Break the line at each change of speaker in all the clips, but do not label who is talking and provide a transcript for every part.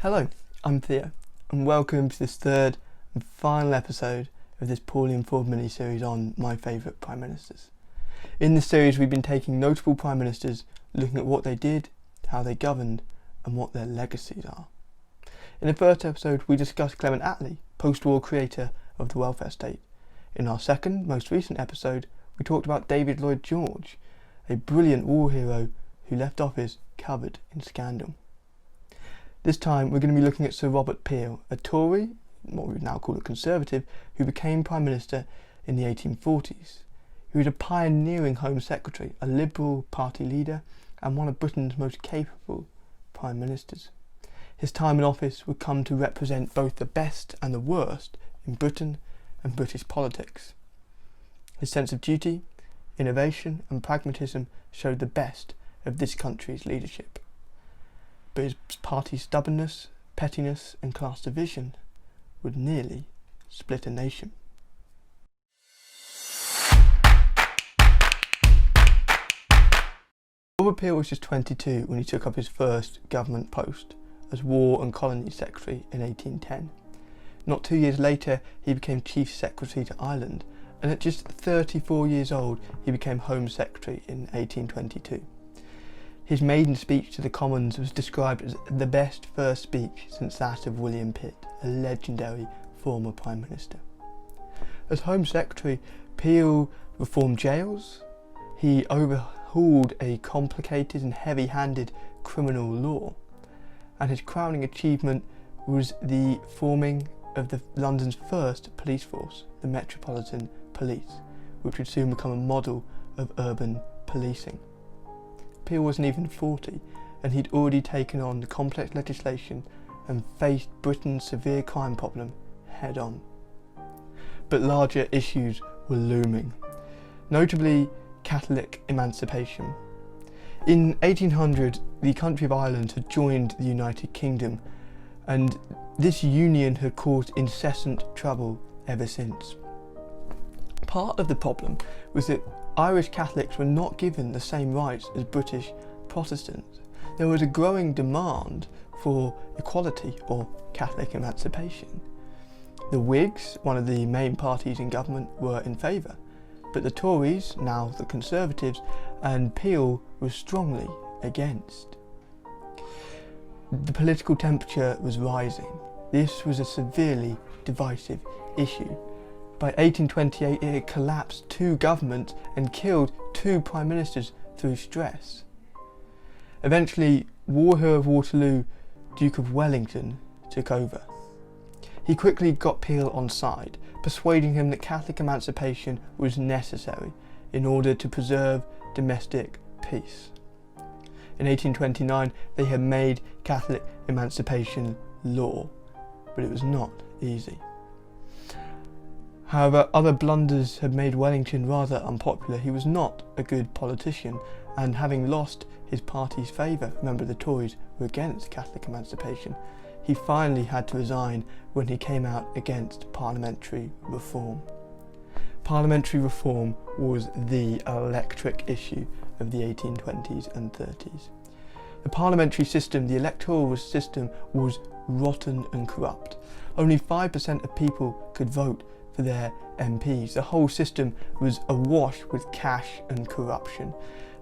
Hello, I'm Theo, and welcome to this third and final episode of this poorly informed mini-series on my favourite Prime Ministers. In this series we've been taking notable Prime Ministers, looking at what they did, how they governed, and what their legacies are. In the first episode we discussed Clement Attlee, post-war creator of the welfare state. In our second, most recent episode, we talked about David Lloyd George, a brilliant war hero who left office covered in scandal. This time we're going to be looking at Sir Robert Peel, a Tory, what we would now call a Conservative, who became Prime Minister in the 1840s. He was a pioneering Home Secretary, a Liberal Party leader, and one of Britain's most capable Prime Ministers. His time in office would come to represent both the best and the worst in Britain and British politics. His sense of duty, innovation and pragmatism showed the best of this country's leadership. But his party's stubbornness, pettiness and class division would nearly split a nation. Robert Peel was just 22 when he took up his first government post as War and Colony Secretary in 1810. Not 2 years later he became Chief Secretary to Ireland, and at just 34 years old he became Home Secretary in 1822. His maiden speech to the Commons was described as the best first speech since that of William Pitt, a legendary former Prime Minister. As Home Secretary, Peel reformed jails, he overhauled a complicated and heavy-handed criminal law, and his crowning achievement was the forming of London's first police force, the Metropolitan Police, which would soon become a model of urban policing. Peel wasn't even 40, and he'd already taken on the complex legislation and faced Britain's severe crime problem head on. But larger issues were looming, notably Catholic emancipation. In 1800, the country of Ireland had joined the United Kingdom, and this union had caused incessant trouble ever since. Part of the problem was that Irish Catholics were not given the same rights as British Protestants. There was a growing demand for equality or Catholic emancipation. The Whigs, one of the main parties in government, were in favour, but the Tories, now the Conservatives, and Peel were strongly against. The political temperature was rising. This was a severely divisive issue. By 1828 it had collapsed 2 governments and killed 2 Prime Ministers through stress. Eventually, war hero of Waterloo, Duke of Wellington, took over. He quickly got Peel on side, persuading him that Catholic emancipation was necessary in order to preserve domestic peace. In 1829 they had made Catholic emancipation law, but it was not easy. However, other blunders had made Wellington rather unpopular. He was not a good politician, and having lost his party's favour, remember the Tories were against Catholic emancipation, he finally had to resign when he came out against parliamentary reform. Parliamentary reform was the electric issue of the 1820s and 30s. The parliamentary system, the electoral system, was rotten and corrupt. Only 5% of people could vote for their MPs. The whole system was awash with cash and corruption,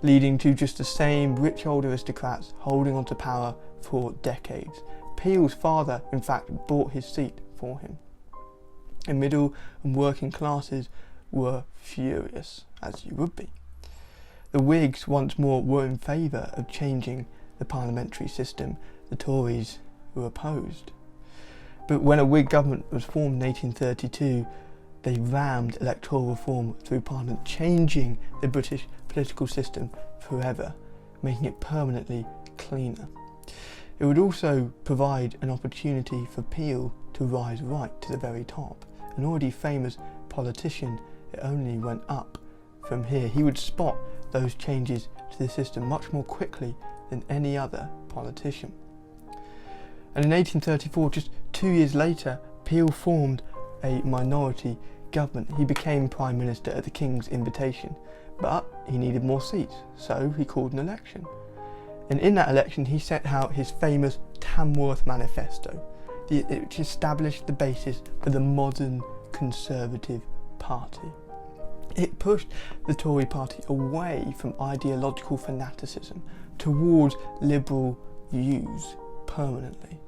leading to just the same rich old aristocrats holding on to power for decades. Peel's father, in fact, bought his seat for him. The middle and working classes were furious, as you would be. The Whigs once more were in favour of changing the parliamentary system. The Tories were opposed. But when a Whig government was formed in 1832, they rammed electoral reform through Parliament, changing the British political system forever, making it permanently cleaner. It would also provide an opportunity for Peel to rise right to the very top. An already famous politician, it only went up from here. He would spot those changes to the system much more quickly than any other politician. And in 1834, just 2 years later, Peel formed a minority government. He became Prime Minister at the King's invitation, but he needed more seats, so he called an election. And in that election he set out his famous Tamworth manifesto, which established the basis for the modern Conservative Party. It pushed the Tory party away from ideological fanaticism towards liberal views permanently.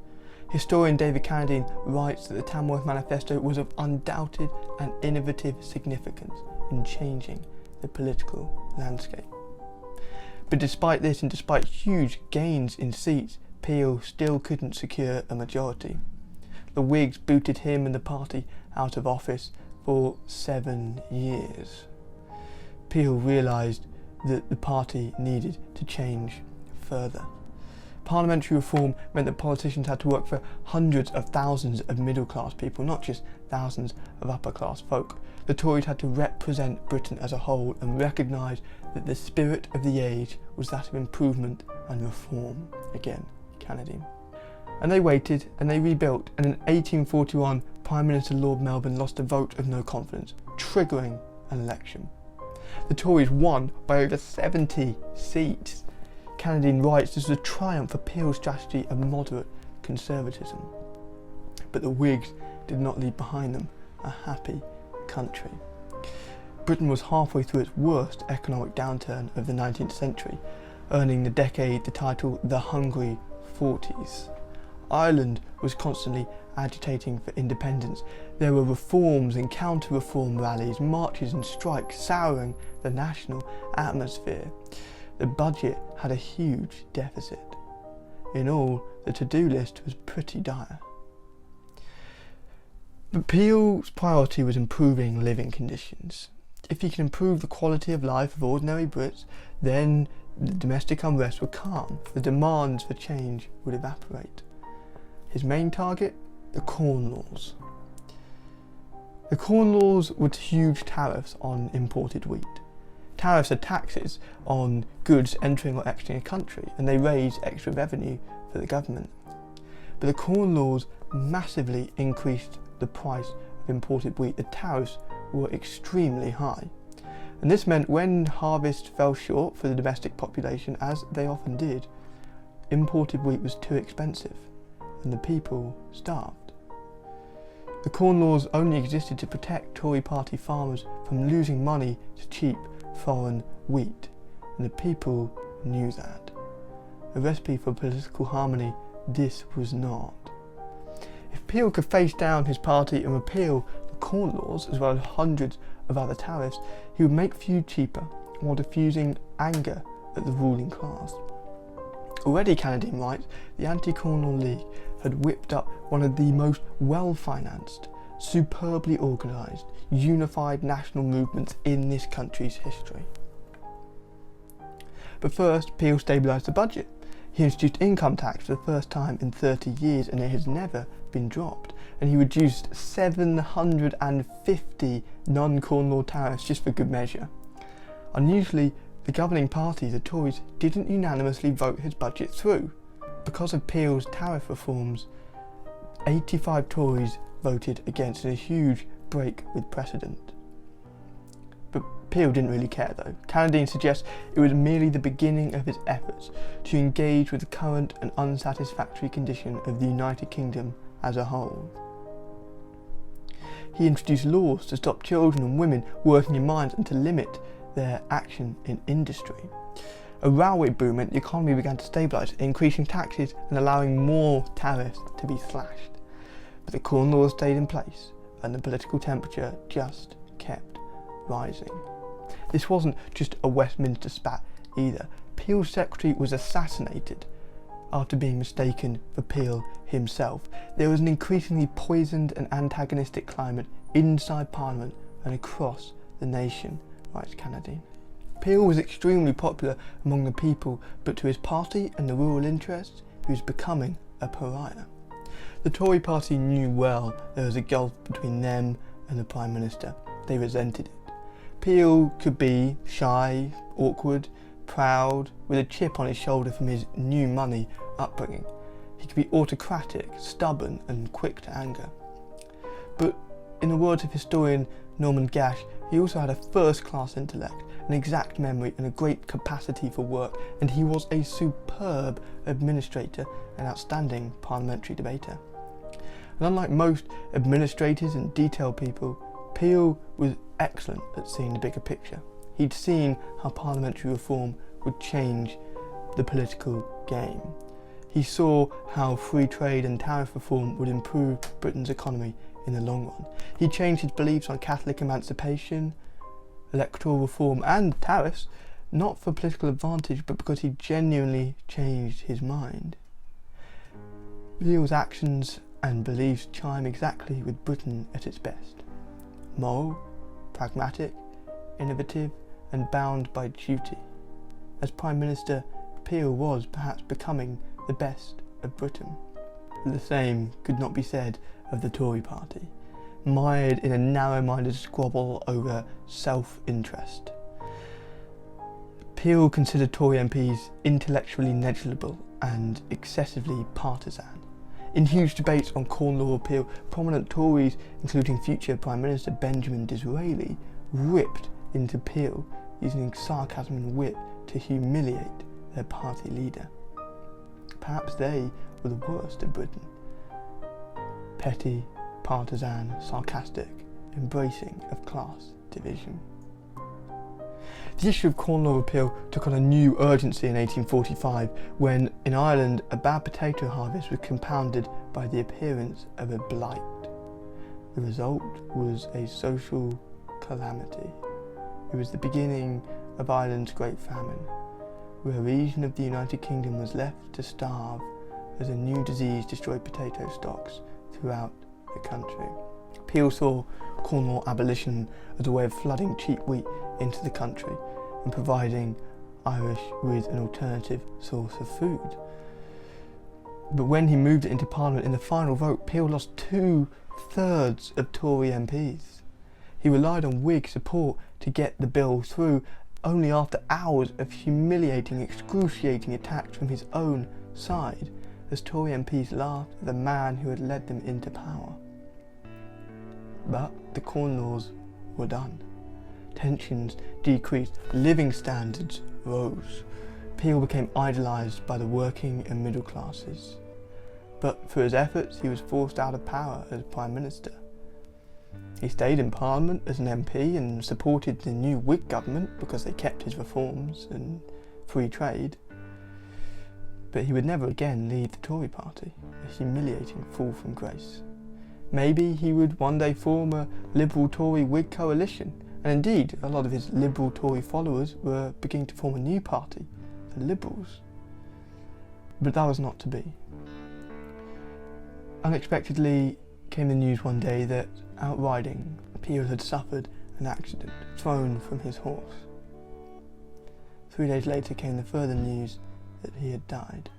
Historian David Cannadine writes that the Tamworth Manifesto was of undoubted and innovative significance in changing the political landscape. But despite this, and despite huge gains in seats, Peel still couldn't secure a majority. The Whigs booted him and the party out of office for 7 years. Peel realised that the party needed to change further. Parliamentary reform meant that politicians had to work for hundreds of thousands of middle-class people, not just thousands of upper-class folk. The Tories had to represent Britain as a whole and recognise that the spirit of the age was that of improvement and reform. Again, Cannadine. And they waited and they rebuilt, and in 1841 Prime Minister Lord Melbourne lost a vote of no confidence, triggering an election. The Tories won by over 70 seats. Cannadine writes this was a triumph for Peel's strategy of moderate conservatism. But the Whigs did not leave behind them a happy country. Britain was halfway through its worst economic downturn of the 19th century, earning the decade the title the Hungry 40s. Ireland was constantly agitating for independence. There were reforms and counter-reform rallies, marches and strikes souring the national atmosphere. The budget had a huge deficit. In all, the to-do list was pretty dire. But Peel's priority was improving living conditions. If he could improve the quality of life of ordinary Brits, then the domestic unrest would calm, the demands for change would evaporate. His main target? The Corn Laws. The Corn Laws were huge tariffs on imported wheat. Tariffs are taxes on goods entering or exiting a country, and they raise extra revenue for the government. But the Corn Laws massively increased the price of imported wheat. The tariffs were extremely high, and this meant when harvest fell short for the domestic population, as they often did, imported wheat was too expensive and the people starved. The Corn Laws only existed to protect Tory party farmers from losing money to cheap foreign wheat, and the people knew that. A recipe for political harmony this was not. If Peel could face down his party and repeal the Corn Laws as well as hundreds of other tariffs, he would make food cheaper while diffusing anger at the ruling class. Already, Cannadine writes, the Anti-Corn Law League had whipped up one of the most well-financed, superbly organised, unified national movements in this country's history. But first, Peel stabilised the budget. He introduced income tax for the first time in 30 years, and it has never been dropped. And he reduced 750 non-Corn Law tariffs just for good measure. Unusually, the governing party, the Tories, didn't unanimously vote his budget through. Because of Peel's tariff reforms, 85 Tories voted against, in a huge break with precedent. But Peel didn't really care though. Cannadine suggests it was merely the beginning of his efforts to engage with the current and unsatisfactory condition of the United Kingdom as a whole. He introduced laws to stop children and women working in mines and to limit their action in industry. A railway boom meant the economy began to stabilise, increasing taxes and allowing more tariffs to be slashed. But the Corn Laws stayed in place, and the political temperature just kept rising. This wasn't just a Westminster spat either. Peel's secretary was assassinated after being mistaken for Peel himself. There was an increasingly poisoned and antagonistic climate inside Parliament and across the nation, writes Cannadine. Peel was extremely popular among the people, but to his party and the rural interests, he was becoming a pariah. The Tory party knew well there was a gulf between them and the Prime Minister. They resented it. Peel could be shy, awkward, proud, with a chip on his shoulder from his new money upbringing. He could be autocratic, stubborn and quick to anger. But in the words of historian Norman Gash, he also had a first-class intellect, an exact memory and a great capacity for work, and he was a superb administrator and outstanding parliamentary debater. And unlike most administrators and detail people, Peel was excellent at seeing the bigger picture. He'd seen how parliamentary reform would change the political game. He saw how free trade and tariff reform would improve Britain's economy in the long run. He changed his beliefs on Catholic emancipation, electoral reform and tariffs, not for political advantage, but because he genuinely changed his mind. Peel's actions and beliefs chime exactly with Britain at its best. Moral, pragmatic, innovative and bound by duty. As Prime Minister, Peel was perhaps becoming the best of Britain. The same could not be said of the Tory party, mired in a narrow-minded squabble over self-interest. Peel considered Tory MPs intellectually negligible and excessively partisan. In huge debates on Corn Law repeal, prominent Tories, including future Prime Minister Benjamin Disraeli, ripped into Peel, using sarcasm and wit to humiliate their party leader. Perhaps they were the worst of Britain. Petty, partisan, sarcastic, embracing of class division. The issue of Corn Law repeal took on a new urgency in 1845 when, in Ireland, a bad potato harvest was compounded by the appearance of a blight. The result was a social calamity. It was the beginning of Ireland's Great Famine, where a region of the United Kingdom was left to starve as a new disease destroyed potato stocks throughout the country. Peel saw Corn Law abolition as a way of flooding cheap wheat into the country and providing Irish with an alternative source of food. But when he moved it into Parliament in the final vote, Peel lost 2/3 of Tory MPs. He relied on Whig support to get the bill through, only after hours of humiliating, excruciating attacks from his own side, as Tory MPs laughed at the man who had led them into power. But the Corn Laws were done. Tensions decreased, living standards rose. Peel became idolised by the working and middle classes. But for his efforts, he was forced out of power as Prime Minister. He stayed in Parliament as an MP and supported the new Whig government because they kept his reforms and free trade. But he would never again lead the Tory party, a humiliating fall from grace. Maybe he would one day form a Liberal-Tory-Whig coalition, and indeed a lot of his Liberal-Tory followers were beginning to form a new party, the Liberals. But that was not to be. Unexpectedly came the news one day that, out riding, Peel had suffered an accident, thrown from his horse. 3 days later came the further news that he had died.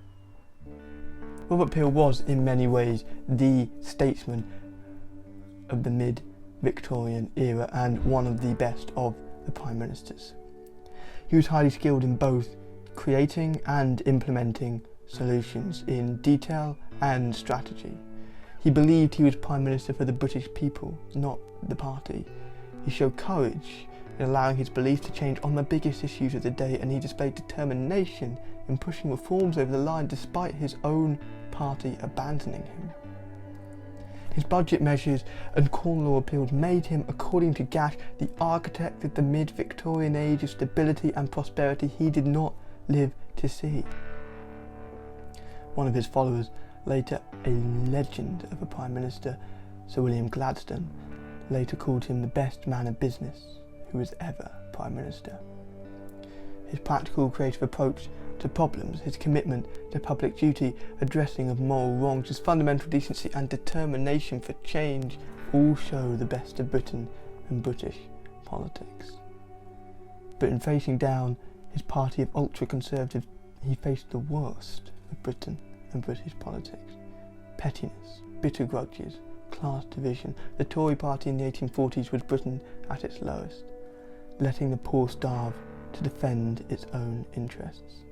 Robert Peel was, in many ways, the statesman of the mid-Victorian era and one of the best of the Prime Ministers. He was highly skilled in both creating and implementing solutions in detail and strategy. He believed he was Prime Minister for the British people, not the party. He showed courage in allowing his beliefs to change on the biggest issues of the day, and he displayed determination in pushing reforms over the line despite his own party abandoning him. His budget measures and Corn Law appeals made him, according to Gash, the architect of the mid-Victorian age of stability and prosperity he did not live to see. One of his followers, later a legend of a Prime Minister, Sir William Gladstone, later called him the best man of business who was ever Prime Minister. His practical, creative approach to problems, his commitment to public duty, addressing of moral wrongs, his fundamental decency and determination for change all show the best of Britain and British politics. But in facing down his party of ultra-conservatives, he faced the worst of Britain and British politics. Pettiness, bitter grudges, class division. The Tory party in the 1840s was Britain at its lowest, letting the poor starve to defend its own interests.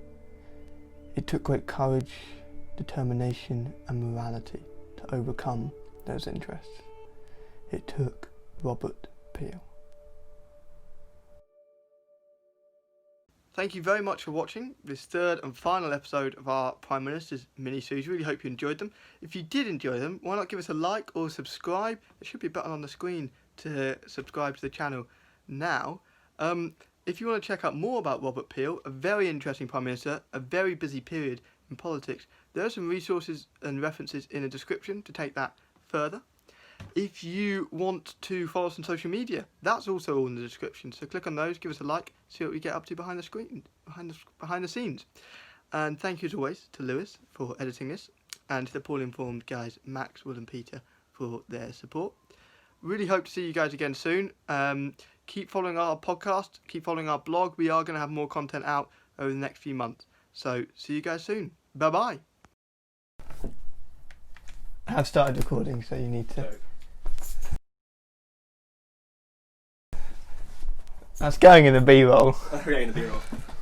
It took great courage, determination and morality to overcome those interests. It took Robert Peel. thank you very much for watching this third and final episode of our Prime Minister's mini-series. Really hope you enjoyed them. If you did enjoy them, why not give us a like or subscribe? There should be a button on the screen to subscribe to the channel now. If you want to check out more about Robert Peel, a very interesting Prime Minister, a very busy period in politics, there are some resources and references in the description to take that further. If you want to follow us on social media, that's also all in the description. So click on those, give us a like, see what we get up to behind the screen, behind the scenes. And thank you as always to Lewis for editing this, and to the poorly informed guys Max, Will and Peter for their support. Really hope to see you guys again soon. Keep following our podcast, keep following our blog. We are going to have more content out over the next few months. So see you guys soon. Bye bye. I have started recording, so you need to. That's going in the B-roll.
Okay, in the B-roll.